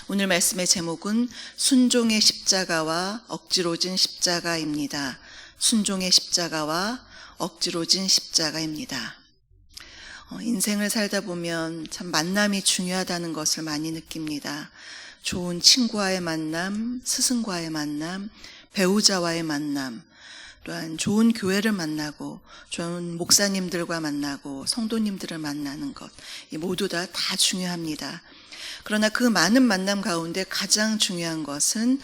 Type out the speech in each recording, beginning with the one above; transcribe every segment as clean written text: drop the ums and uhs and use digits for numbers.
오늘 말씀의 제목은 순종의 십자가와 억지로 진 십자가입니다. 순종의 십자가와 억지로 진 십자가입니다. 인생을 살다 보면 참 만남이 중요하다는 것을 많이 느낍니다. 좋은 친구와의 만남, 스승과의 만남, 배우자와의 만남, 또한 좋은 교회를 만나고 좋은 목사님들과 만나고 성도님들을 만나는 것, 이 모두 다 중요합니다. 그러나 그 많은 만남 가운데 가장 중요한 것은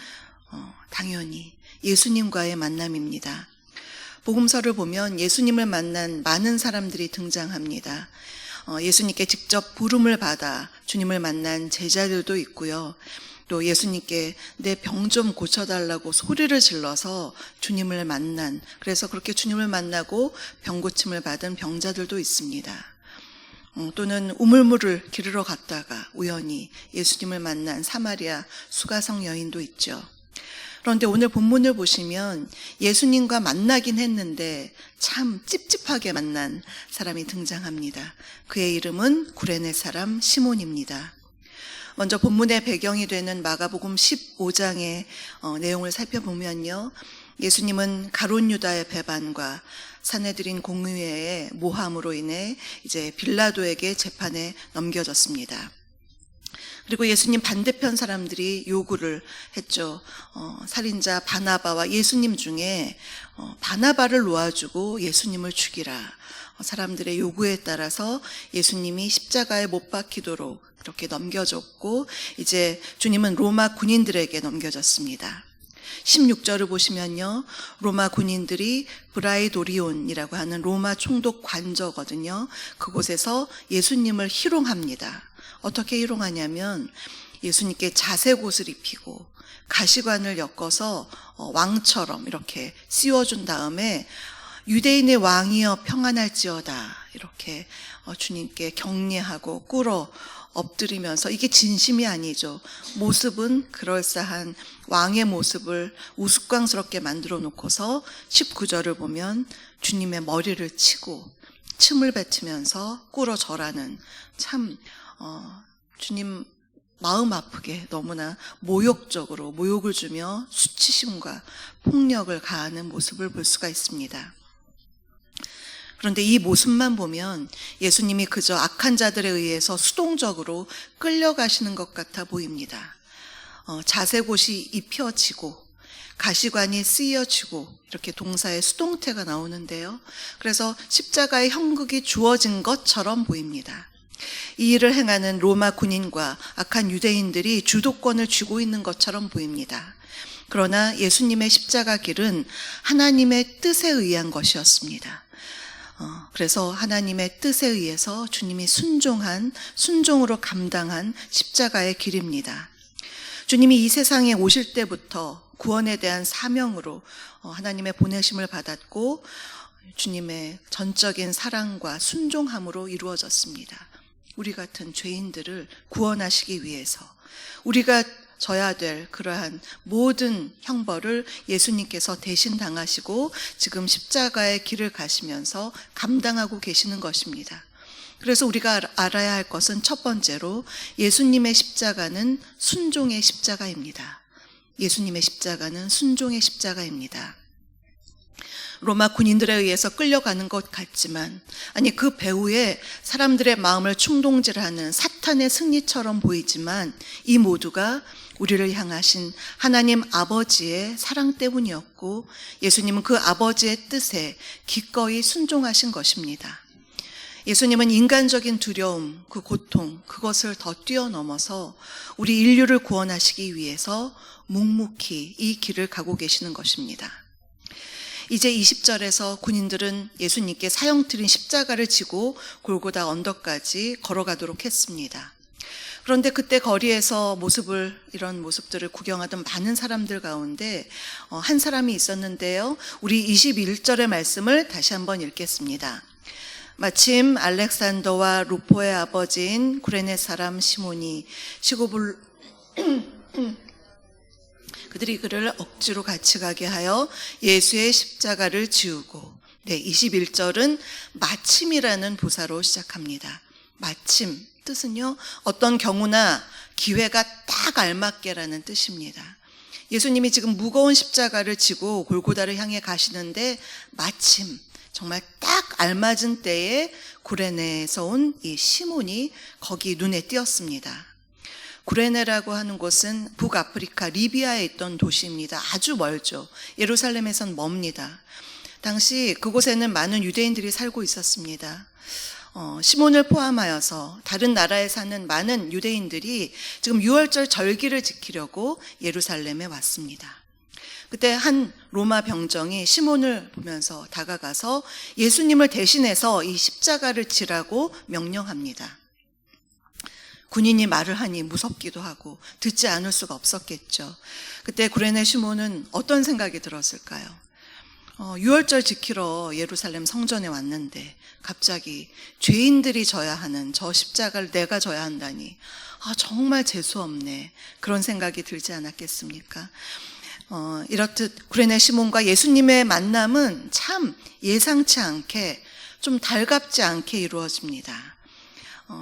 당연히 예수님과의 만남입니다. 복음서를 보면 예수님을 만난 많은 사람들이 등장합니다. 예수님께 직접 부름을 받아 주님을 만난 제자들도 있고요. 또 예수님께 내 병 좀 고쳐달라고 소리를 질러서 주님을 만난, 그래서 그렇게 주님을 만나고 병 고침을 받은 병자들도 있습니다. 또는 우물물을 기르러 갔다가 우연히 예수님을 만난 사마리아 수가성 여인도 있죠. 그런데 오늘 본문을 보시면 예수님과 만나긴 했는데 참 찝찝하게 만난 사람이 등장합니다. 그의 이름은 구레네 사람 시몬입니다. 먼저 본문의 배경이 되는 마가복음 15장의 내용을 살펴보면요, 예수님은 가룟 유다의 배반과 산헤드린 공의회의 모함으로 인해 이제 빌라도에게 재판에 넘겨졌습니다. 그리고 예수님 반대편 사람들이 요구를 했죠. 살인자 바나바와 예수님 중에 바나바를 놓아주고 예수님을 죽이라. 사람들의 요구에 따라서 예수님이 십자가에 못 박히도록 그렇게 넘겨졌고, 이제 주님은 로마 군인들에게 넘겨졌습니다. 16절을 보시면요, 로마 군인들이 브라이도리온이라고 하는 로마 총독 관저거든요. 그곳에서 예수님을 희롱합니다. 어떻게 희롱하냐면 예수님께 자색 옷을 입히고 가시관을 엮어서 왕처럼 이렇게 씌워준 다음에 유대인의 왕이여 평안할지어다 이렇게 주님께 격려하고 꿇어 엎드리면서, 이게 진심이 아니죠. 모습은 그럴싸한 왕의 모습을 우스꽝스럽게 만들어 놓고서 19절을 보면 주님의 머리를 치고 침을 뱉으면서 꿇어 절하는, 참 주님 마음 아프게 너무나 모욕적으로 모욕을 주며 수치심과 폭력을 가하는 모습을 볼 수가 있습니다. 그런데 이 모습만 보면 예수님이 그저 악한 자들에 의해서 수동적으로 끌려가시는 것 같아 보입니다. 자색 옷이 입혀지고 가시관이 쓰여지고 이렇게 동사의 수동태가 나오는데요. 그래서 십자가의 형극이 주어진 것처럼 보입니다. 이 일을 행하는 로마 군인과 악한 유대인들이 주도권을 쥐고 있는 것처럼 보입니다. 그러나 예수님의 십자가 길은 하나님의 뜻에 의한 것이었습니다. 그래서 하나님의 뜻에 의해서 주님이 순종으로 감당한 십자가의 길입니다. 주님이 이 세상에 오실 때부터 구원에 대한 사명으로 하나님의 보내심을 받았고, 주님의 전적인 사랑과 순종함으로 이루어졌습니다. 우리 같은 죄인들을 구원하시기 위해서 우리가 져야 될 그러한 모든 형벌을 예수님께서 대신 당하시고 지금 십자가의 길을 가시면서 감당하고 계시는 것입니다. 그래서 우리가 알아야 할 것은 첫 번째로 예수님의 십자가는 순종의 십자가입니다. 예수님의 십자가는 순종의 십자가입니다. 로마 군인들에 의해서 끌려가는 것 같지만, 아니 그 배후에 사람들의 마음을 충동질하는 사탄의 승리처럼 보이지만, 이 모두가 우리를 향하신 하나님 아버지의 사랑 때문이었고, 예수님은 그 아버지의 뜻에 기꺼이 순종하신 것입니다. 예수님은 인간적인 두려움, 그 고통, 그것을 더 뛰어넘어서 우리 인류를 구원하시기 위해서 묵묵히 이 길을 가고 계시는 것입니다. 이제 20절에서 군인들은 예수님께 사형틀인 십자가를 지고 골고다 언덕까지 걸어가도록 했습니다. 그런데 그때 거리에서 이런 모습들을 구경하던 많은 사람들 가운데 한 사람이 있었는데요. 우리 21절의 말씀을 다시 한번 읽겠습니다. 마침 알렉산더와 루포의 아버지인 구레네 사람 시몬이 그들이 그를 억지로 같이 가게 하여 예수의 십자가를 지우고, 21절은 마침이라는 부사로 시작합니다. 마침, 뜻은요, 어떤 경우나 기회가 딱 알맞게라는 뜻입니다. 예수님이 지금 무거운 십자가를 지고 골고다를 향해 가시는데 마침 정말 딱 알맞은 때에 구레네에서 온 이 시몬이 거기 눈에 띄었습니다. 구레네라고 하는 곳은 북아프리카 리비아에 있던 도시입니다. 아주 멀죠. 예루살렘에선 멉니다. 당시 그곳에는 많은 유대인들이 살고 있었습니다. 시몬을 포함하여서 다른 나라에 사는 많은 유대인들이 지금 유월절 절기를 지키려고 예루살렘에 왔습니다. 그때 한 로마 병정이 시몬을 보면서 다가가서 예수님을 대신해서 이 십자가를 지라고 명령합니다. 군인이 말을 하니 무섭기도 하고 듣지 않을 수가 없었겠죠. 그때 구레네 시몬은 어떤 생각이 들었을까요? 유월절 지키러 예루살렘 성전에 왔는데 갑자기 죄인들이 져야 하는 저 십자가를 내가 져야 한다니 정말 재수없네, 그런 생각이 들지 않았겠습니까? 이렇듯 구레네 시몬과 예수님의 만남은 참 예상치 않게, 좀 달갑지 않게 이루어집니다.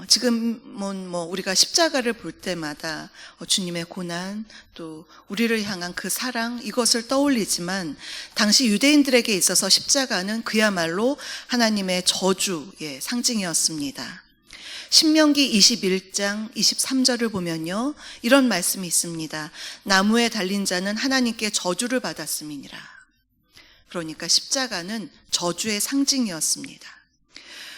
지금은 우리가 십자가를 볼 때마다 주님의 고난, 또 우리를 향한 그 사랑, 이것을 떠올리지만 당시 유대인들에게 있어서 십자가는 그야말로 하나님의 저주의 상징이었습니다. 신명기 21장 23절을 보면요, 이런 말씀이 있습니다. 나무에 달린 자는 하나님께 저주를 받았음이니라. 그러니까 십자가는 저주의 상징이었습니다.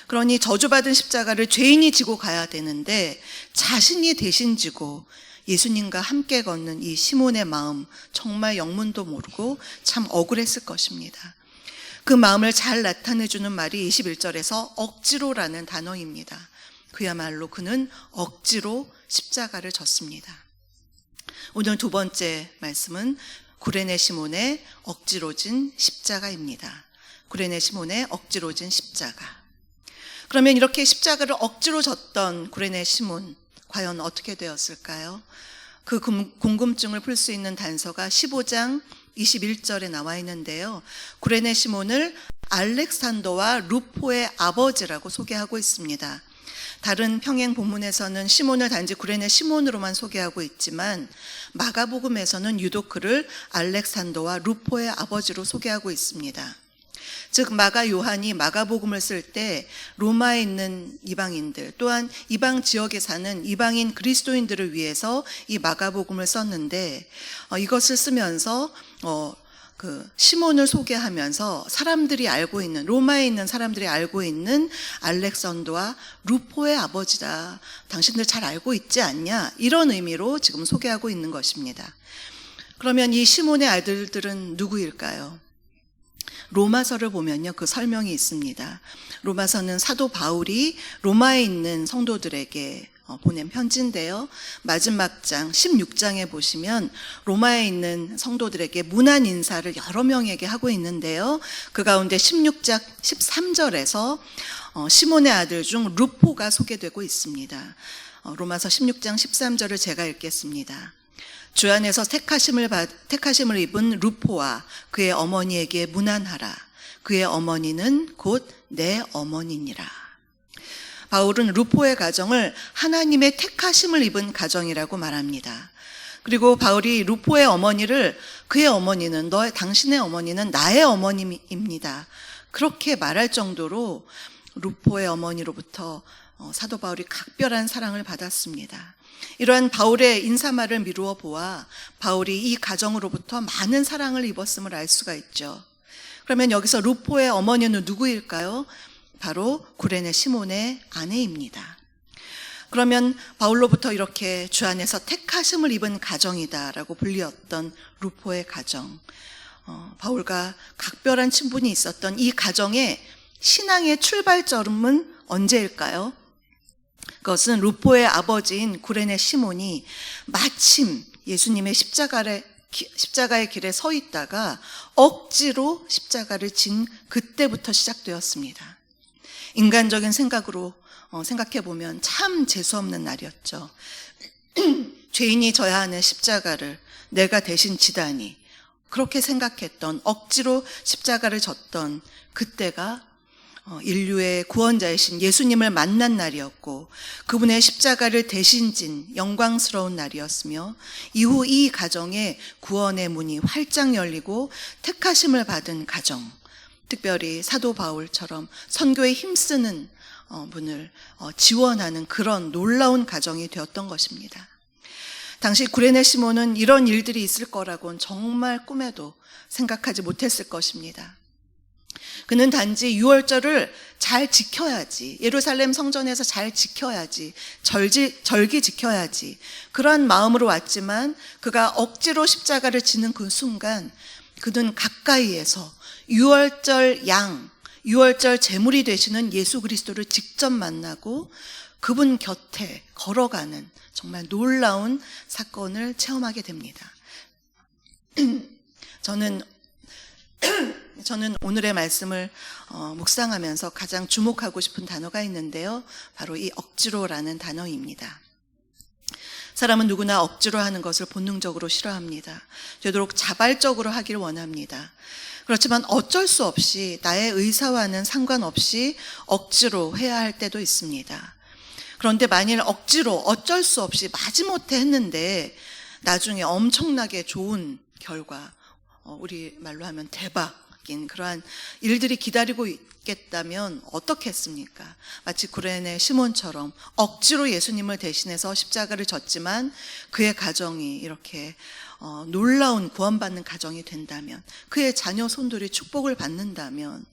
그러니 저주받은 십자가를 죄인이 지고 가야 되는데 자신이 대신 지고 예수님과 함께 걷는 이 시몬의 마음, 정말 영문도 모르고 참 억울했을 것입니다. 그 마음을 잘 나타내주는 말이 21절에서 억지로라는 단어입니다. 그야말로 그는 억지로 십자가를 졌습니다. 오늘 두 번째 말씀은 구레네 시몬의 억지로 진 십자가입니다. 구레네 시몬의 억지로 진 십자가. 그러면 이렇게 십자가를 억지로 졌던 구레네 시몬, 과연 어떻게 되었을까요? 그 궁금증을 풀 수 있는 단서가 15장 21절에 나와 있는데요. 구레네 시몬을 알렉산더와 루포의 아버지라고 소개하고 있습니다. 다른 평행 본문에서는 시몬을 단지 구레네 시몬으로만 소개하고 있지만 마가복음에서는 유독 그를 알렉산더와 루포의 아버지로 소개하고 있습니다. 즉 마가 요한이 마가복음을 쓸 때 로마에 있는 이방인들, 또한 이방 지역에 사는 이방인 그리스도인들을 위해서 이 마가복음을 썼는데 이것을 쓰면서 그 시몬을 소개하면서 사람들이 알고 있는, 로마에 있는 사람들이 알고 있는 알렉산더와 루포의 아버지다, 당신들 잘 알고 있지 않냐, 이런 의미로 지금 소개하고 있는 것입니다. 그러면 이 시몬의 아들들은 누구일까요? 로마서를 보면요, 그 설명이 있습니다. 로마서는 사도 바울이 로마에 있는 성도들에게 보낸 편지인데요. 마지막 장 16장에 보시면 로마에 있는 성도들에게 문안 인사를 여러 명에게 하고 있는데요. 그 가운데 16장 13절에서 시몬의 아들 중 루포가 소개되고 있습니다. 로마서 16장 13절을 제가 읽겠습니다. 주 안에서 택하심을 입은 루포와 그의 어머니에게 문안하라. 그의 어머니는 곧 내 어머니니라. 바울은 루포의 가정을 하나님의 택하심을 입은 가정이라고 말합니다. 그리고 바울이 루포의 어머니를 그의 어머니는 당신의 어머니는 나의 어머니입니다, 그렇게 말할 정도로 루포의 어머니로부터 사도 바울이 각별한 사랑을 받았습니다. 이러한 바울의 인사말을 미루어 보아 바울이 이 가정으로부터 많은 사랑을 입었음을 알 수가 있죠. 그러면 여기서 루포의 어머니는 누구일까요? 바로 구레네 시몬의 아내입니다. 그러면 바울로부터 이렇게 주 안에서 택하심을 입은 가정이다라고 불리었던 루포의 가정, 바울과 각별한 친분이 있었던 이 가정의 신앙의 출발점은 언제일까요? 그것은 루포의 아버지인 구레네 시몬이 마침 예수님의 십자가의 길에 서 있다가 억지로 십자가를 진 그때부터 시작되었습니다. 인간적인 생각으로 생각해보면 참 재수없는 날이었죠. 죄인이 져야 하는 십자가를 내가 대신 지다니, 그렇게 생각했던, 억지로 십자가를 졌던 그때가 인류의 구원자이신 예수님을 만난 날이었고 그분의 십자가를 대신 진 영광스러운 날이었으며 이후 이 가정에 구원의 문이 활짝 열리고 택하심을 받은 가정, 특별히 사도 바울처럼 선교에 힘쓰는 분을 지원하는 그런 놀라운 가정이 되었던 것입니다. 당시 구레네 시몬은 이런 일들이 있을 거라고는 정말 꿈에도 생각하지 못했을 것입니다. 그는 단지 유월절을 잘 지켜야지, 예루살렘 성전에서 잘 지켜야지, 절기 지켜야지, 그런 마음으로 왔지만 그가 억지로 십자가를 지는 그 순간 그는 가까이에서 유월절 제물이 되시는 예수 그리스도를 직접 만나고 그분 곁에 걸어가는 정말 놀라운 사건을 체험하게 됩니다. 저는 오늘의 말씀을 묵상하면서 가장 주목하고 싶은 단어가 있는데요. 바로 이 억지로라는 단어입니다. 사람은 누구나 억지로 하는 것을 본능적으로 싫어합니다. 되도록 자발적으로 하기를 원합니다. 그렇지만 어쩔 수 없이 나의 의사와는 상관없이 억지로 해야 할 때도 있습니다. 그런데 만일 억지로 어쩔 수 없이 마지못해 했는데 나중에 엄청나게 좋은 결과, 우리 말로 하면 대박인 그러한 일들이 기다리고 있겠다면 어떻겠습니까? 마치 구레네 시몬처럼 억지로 예수님을 대신해서 십자가를 졌지만 그의 가정이 이렇게 놀라운 구원받는 가정이 된다면, 그의 자녀 손들이 축복을 받는다면,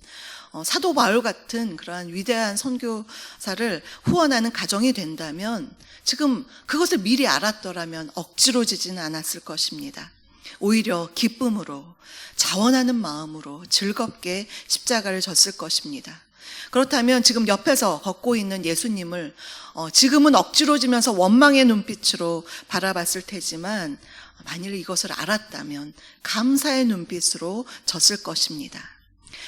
사도 바울 같은 그러한 위대한 선교사를 후원하는 가정이 된다면 지금 그것을 미리 알았더라면 억지로 지지는 않았을 것입니다. 오히려 기쁨으로, 자원하는 마음으로 즐겁게 십자가를 졌을 것입니다. 그렇다면 지금 옆에서 걷고 있는 예수님을 지금은 억지로 지면서 원망의 눈빛으로 바라봤을 테지만 만일 이것을 알았다면 감사의 눈빛으로 졌을 것입니다.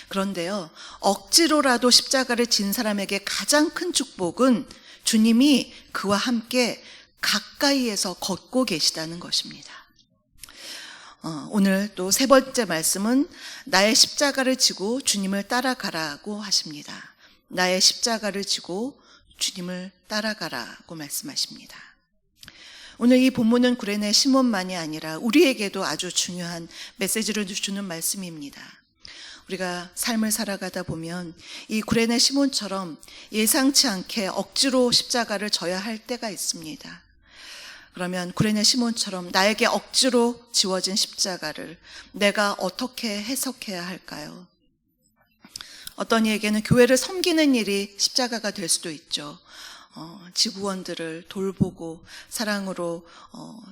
그런데요, 억지로라도 십자가를 진 사람에게 가장 큰 축복은 주님이 그와 함께 가까이에서 걷고 계시다는 것입니다. 오늘 또 세 번째 말씀은 나의 십자가를 지고 주님을 따라가라고 하십니다. 나의 십자가를 지고 주님을 따라가라고 말씀하십니다. 오늘 이 본문은 구레네 시몬만이 아니라 우리에게도 아주 중요한 메시지를 주는 말씀입니다. 우리가 삶을 살아가다 보면 이 구레네 시몬처럼 예상치 않게 억지로 십자가를 져야 할 때가 있습니다. 그러면 구레네 시몬처럼 나에게 억지로 지워진 십자가를 내가 어떻게 해석해야 할까요? 어떤 이에게는 교회를 섬기는 일이 십자가가 될 수도 있죠. 지구원들을 돌보고 사랑으로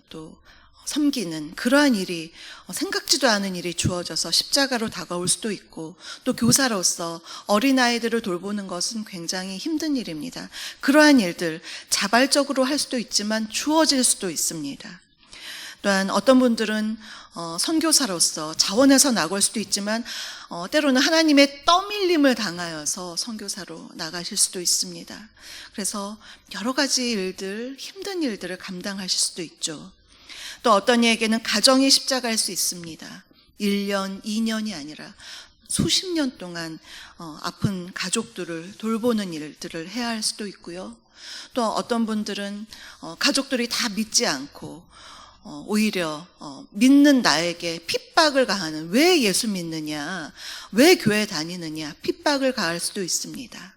또 섬기는 그러한 일이, 생각지도 않은 일이 주어져서 십자가로 다가올 수도 있고, 또 교사로서 어린아이들을 돌보는 것은 굉장히 힘든 일입니다. 그러한 일들 자발적으로 할 수도 있지만 주어질 수도 있습니다. 또한 어떤 분들은 선교사로서 자원해서 나갈 수도 있지만 때로는 하나님의 떠밀림을 당하여서 선교사로 나가실 수도 있습니다. 그래서 여러 가지 일들, 힘든 일들을 감당하실 수도 있죠. 또 어떤 이에게는 가정이 십자가일 수 있습니다. 1년, 2년이 아니라 수십 년 동안 아픈 가족들을 돌보는 일들을 해야 할 수도 있고요. 또 어떤 분들은 가족들이 다 믿지 않고 오히려 믿는 나에게 핍박을 가하는, 왜 예수 믿느냐, 왜 교회 다니느냐 핍박을 가할 수도 있습니다.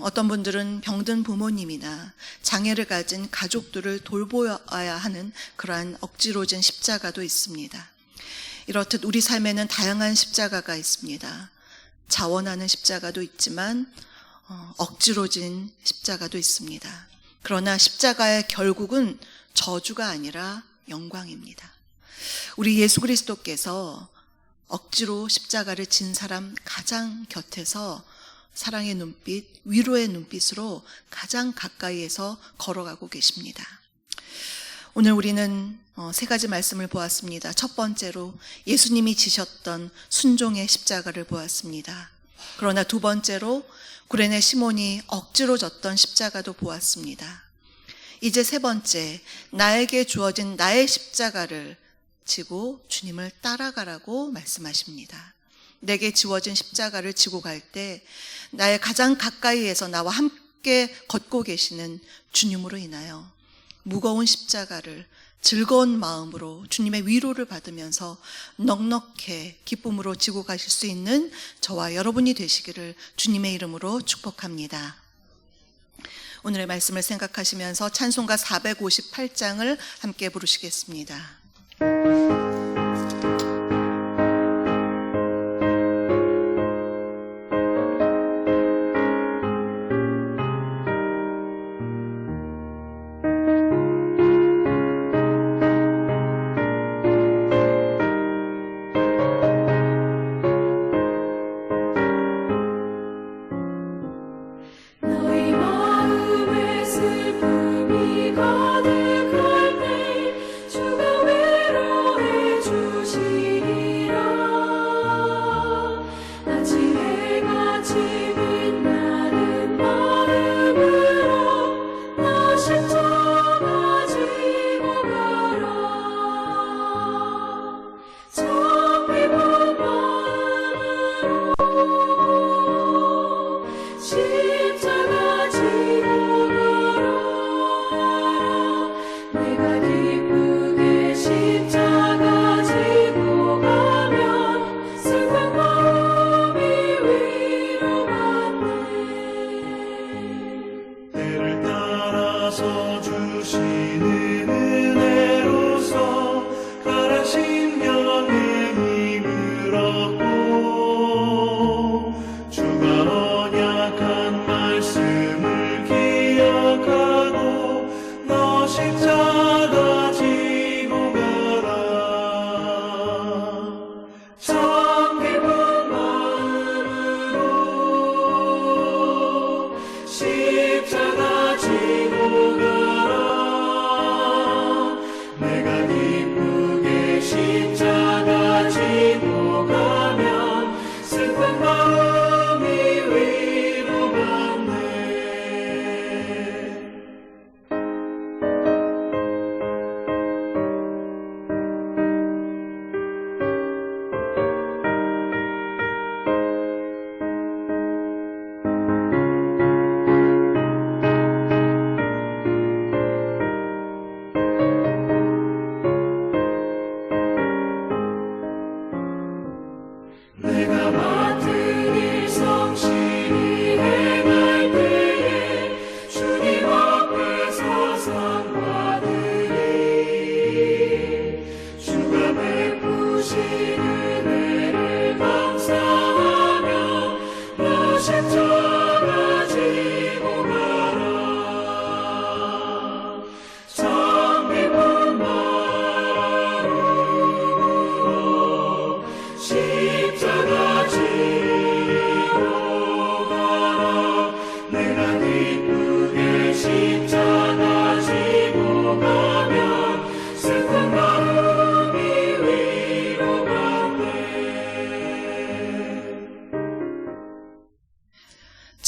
어떤 분들은 병든 부모님이나 장애를 가진 가족들을 돌보아야 하는 그러한 억지로 진 십자가도 있습니다. 이렇듯 우리 삶에는 다양한 십자가가 있습니다. 자원하는 십자가도 있지만 억지로 진 십자가도 있습니다. 그러나 십자가의 결국은 저주가 아니라 영광입니다. 우리 예수 그리스도께서 억지로 십자가를 진 사람 가장 곁에서 사랑의 눈빛, 위로의 눈빛으로 가장 가까이에서 걸어가고 계십니다. 오늘 우리는 세 가지 말씀을 보았습니다. 첫 번째로 예수님이 지셨던 순종의 십자가를 보았습니다. 그러나 두 번째로 구레네 시몬이 억지로 졌던 십자가도 보았습니다. 이제 세 번째, 나에게 주어진 나의 십자가를 지고 주님을 따라가라고 말씀하십니다. 내게 지워진 십자가를 지고 갈 때 나의 가장 가까이에서 나와 함께 걷고 계시는 주님으로 인하여 무거운 십자가를 즐거운 마음으로 주님의 위로를 받으면서 넉넉해 기쁨으로 지고 가실 수 있는 저와 여러분이 되시기를 주님의 이름으로 축복합니다. 오늘의 말씀을 생각하시면서 찬송가 458장을 함께 부르시겠습니다.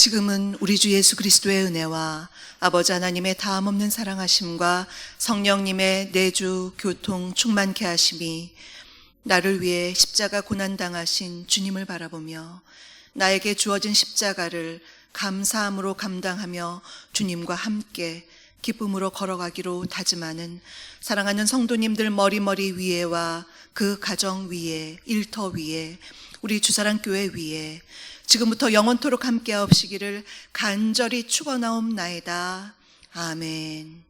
지금은 우리 주 예수 그리스도의 은혜와 아버지 하나님의 다함없는 사랑하심과 성령님의 내주 교통 충만케 하심이 나를 위해 십자가 고난당하신 주님을 바라보며 나에게 주어진 십자가를 감사함으로 감당하며 주님과 함께 기쁨으로 걸어가기로 다짐하는 사랑하는 성도님들 머리머리 위에와 그 가정 위에, 일터 위에, 우리 주사랑교회 위에 지금부터 영원토록 함께하옵시기를 간절히 축원하옵나이다. 아멘.